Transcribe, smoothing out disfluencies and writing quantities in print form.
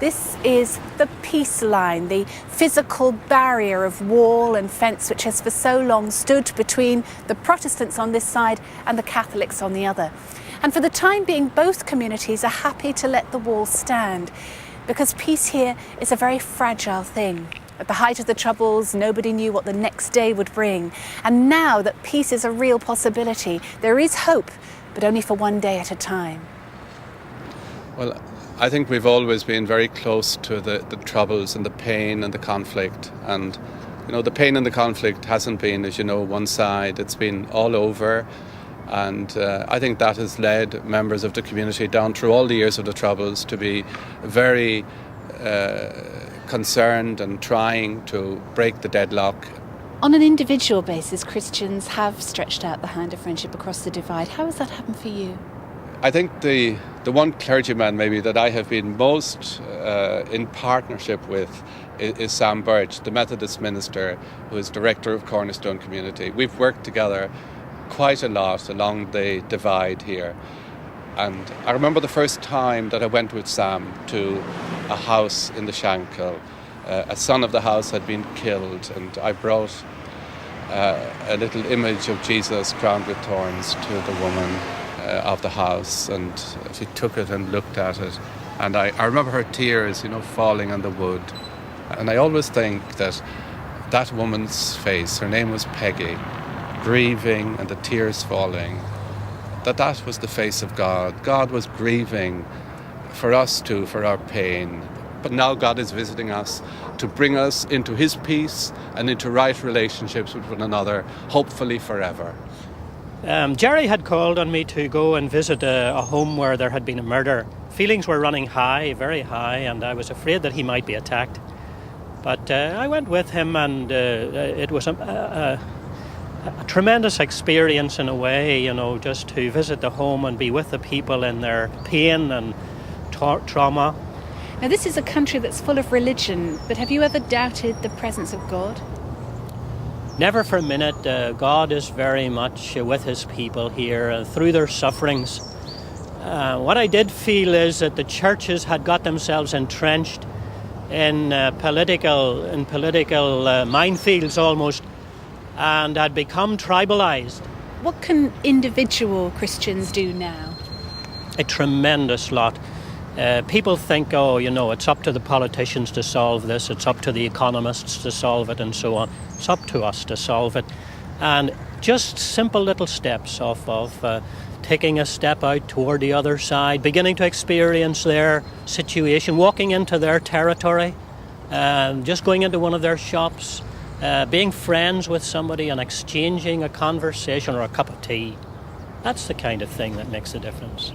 This is the peace line, the physical barrier of wall and fence which has for so long stood between the Protestants on this side and the Catholics on the other. And for the time being, both communities are happy to let the wall stand, because peace here is a very fragile thing. At the height of the Troubles, nobody knew what the next day would bring. And now that peace is a real possibility, there is hope, but only for one day at a time. Well, I think we've always been very close to the Troubles and the pain and the conflict. And, the pain and the conflict hasn't been, as you know, one side. It's been all over. And I think that has led members of the community down through all the years of the Troubles to be very concerned and trying to break the deadlock. On an individual basis, Christians have stretched out the hand of friendship across the divide. How has that happened for you? I think the one clergyman maybe that I have been most in partnership with is Sam Birch, the Methodist minister who is director of Cornerstone Community. We've worked together quite a lot along the divide here. And I remember the first time that I went with Sam to a house in the Shankill. A son of the house had been killed, and I brought a little image of Jesus crowned with thorns to the woman of the house, and she took it and looked at it. And I remember her tears, falling on the wood. And I always think that woman's face, her name was Peggy, grieving and the tears falling, that was the face of God. God was grieving for us too, for our pain. But now God is visiting us to bring us into his peace and into right relationships with one another, hopefully forever. Jerry had called on me to go and visit a home where there had been a murder. Feelings were running high, very high, and I was afraid that he might be attacked. But I went with him, and it was a tremendous experience in a way, just to visit the home and be with the people in their pain and trauma. Now, this is a country that's full of religion, but have you ever doubted the presence of God? Never for a minute. God is very much with his people here through their sufferings. What I did feel is that the churches had got themselves entrenched in political minefields almost, and had become tribalized. What can individual Christians do now? A tremendous lot. People think, it's up to the politicians to solve this, it's up to the economists to solve it, and so on. It's up to us to solve it. And just simple little steps of taking a step out toward the other side, beginning to experience their situation, walking into their territory, just going into one of their shops, being friends with somebody and exchanging a conversation or a cup of tea. That's the kind of thing that makes a difference.